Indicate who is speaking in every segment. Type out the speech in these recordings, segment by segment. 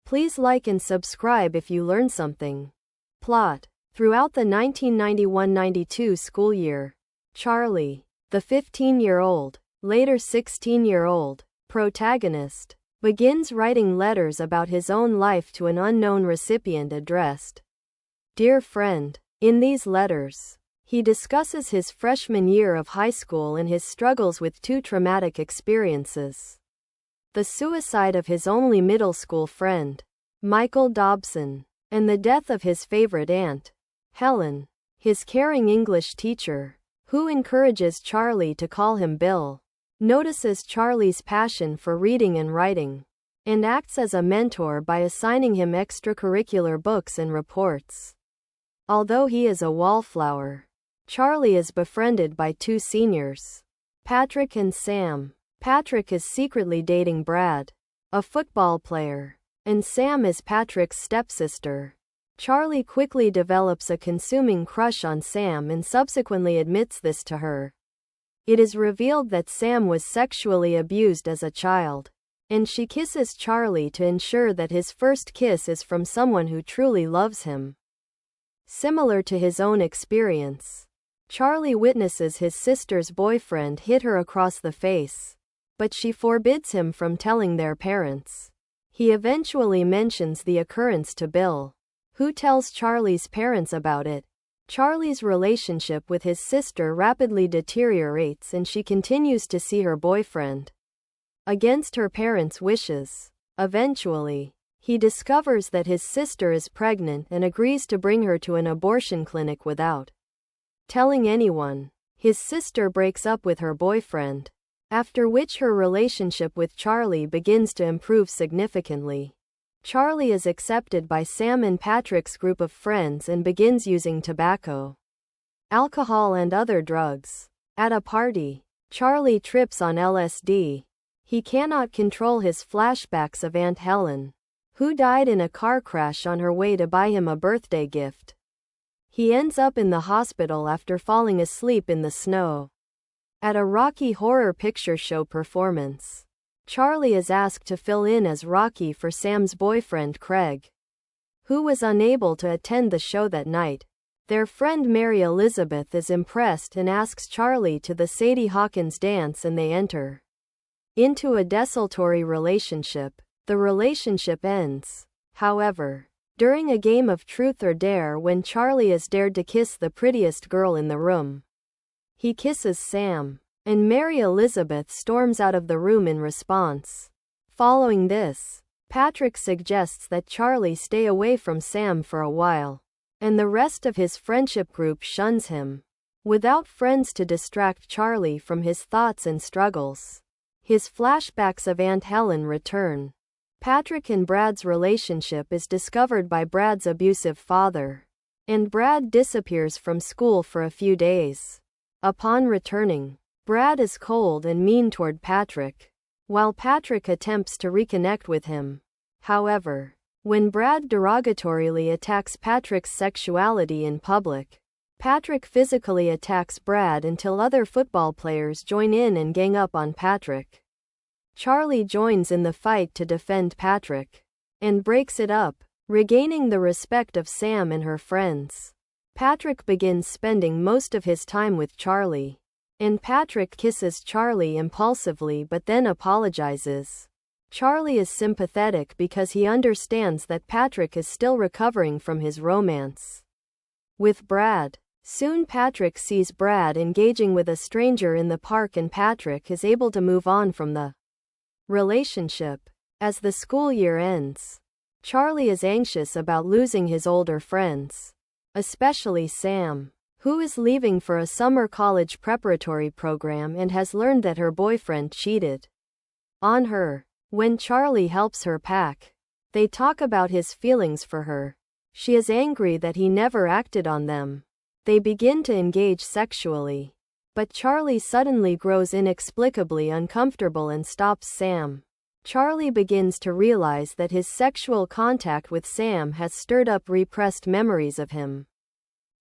Speaker 1: Please like and subscribe if you learn something. Plot. Throughout the 1991-92 school year, Charlie, the 15-year-old, later 16-year-old, protagonist, begins writing letters about his own life to an unknown recipient addressed, "Dear friend." In these letters, he discusses his freshman year of high school and his struggles with two traumatic experiences: the suicide of his only middle school friend, Michael Dobson, and the death of his favorite aunt, Helen, his caring English teacher, who encourages Charlie to call him Bill, notices Charlie's passion for reading and writing, and acts as a mentor by assigning him extracurricular books and reports. Although he is a wallflower, Charlie is befriended by two seniors, Patrick and Sam. Patrick is secretly dating Brad, a football player, and Sam is Patrick's stepsister. Charlie quickly develops a consuming crush on Sam and subsequently admits this to her. It is revealed that Sam was sexually abused as a child, and she kisses Charlie to ensure that his first kiss is from someone who truly loves him. Similar to his own experience, Charlie witnesses his sister's boyfriend hit her across the face, but she forbids him from telling their parents. He eventually mentions the occurrence to Bill, who tells Charlie's parents about it. Charlie's relationship with his sister rapidly deteriorates and she continues to see her boyfriend against her parents' wishes. Eventually, he discovers that his sister is pregnant and agrees to bring her to an abortion clinic without telling anyone. His sister breaks up with her boyfriend, after which her relationship with Charlie begins to improve significantly. Charlie is accepted by Sam and Patrick's group of friends and begins using tobacco, alcohol and other drugs. At a party, Charlie trips on LSD. He cannot control his flashbacks of Aunt Helen, who died in a car crash on her way to buy him a birthday gift. He ends up in the hospital after falling asleep in the snow. At a Rocky Horror Picture Show performance, Charlie is asked to fill in as Rocky for Sam's boyfriend Craig, who was unable to attend the show that night. Their friend Mary Elizabeth is impressed and asks Charlie to the Sadie Hawkins dance and they enter into a desultory relationship. The relationship ends, however, during a game of Truth or Dare when Charlie is dared to kiss the prettiest girl in the room. He kisses Sam, and Mary Elizabeth storms out of the room in response. Following this, Patrick suggests that Charlie stay away from Sam for a while, and the rest of his friendship group shuns him. Without friends to distract Charlie from his thoughts and struggles, his flashbacks of Aunt Helen return. Patrick and Brad's relationship is discovered by Brad's abusive father, and Brad disappears from school for a few days. Upon returning, Brad is cold and mean toward Patrick, while Patrick attempts to reconnect with him. However, when Brad derogatorily attacks Patrick's sexuality in public, Patrick physically attacks Brad until other football players join in and gang up on Patrick. Charlie joins in the fight to defend Patrick, and breaks it up, regaining the respect of Sam and her friends. Patrick begins spending most of his time with Charlie, and Patrick kisses Charlie impulsively but then apologizes. Charlie is sympathetic because he understands that Patrick is still recovering from his romance with Brad. Soon Patrick sees Brad engaging with a stranger in the park and Patrick is able to move on from the relationship. As the school year ends, Charlie is anxious about losing his older friends, especially Sam, who is leaving for a summer college preparatory program and has learned that her boyfriend cheated on her. When Charlie helps her pack, they talk about his feelings for her. She is angry that he never acted on them. They begin to engage sexually, but Charlie suddenly grows inexplicably uncomfortable and stops Sam. Charlie begins to realize that his sexual contact with Sam has stirred up repressed memories of him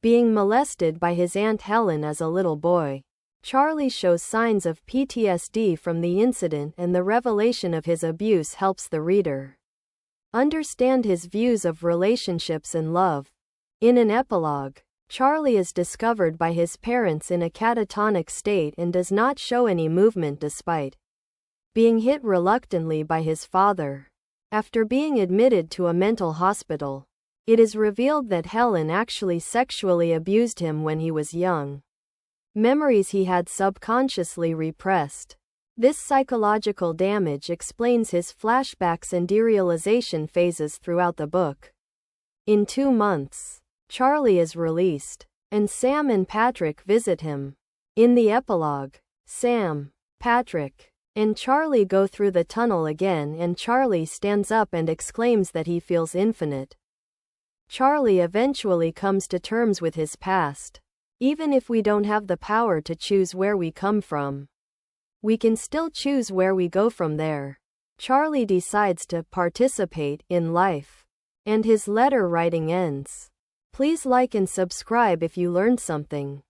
Speaker 1: being molested by his Aunt Helen as a little boy. Charlie shows signs of PTSD from the incident, and the revelation of his abuse helps the reader Understand his views of relationships and love. In an epilogue, Charlie is discovered by his parents in a catatonic state and does not show any movement despite being hit reluctantly by his father. After being admitted to a mental hospital, it is revealed that Helen actually sexually abused him when he was young. Memories he had subconsciously repressed. This psychological damage explains his flashbacks and derealization phases throughout the book. In 2 months, Charlie is released, and Sam and Patrick visit him. In the epilogue, Sam, Patrick, and Charlie go through the tunnel again, and Charlie stands up and exclaims that he feels infinite. Charlie eventually comes to terms with his past. Even if we don't have the power to choose where we come from, we can still choose where we go from there. Charlie decides to participate in life, and his letter writing ends. Please like and subscribe if you learned something.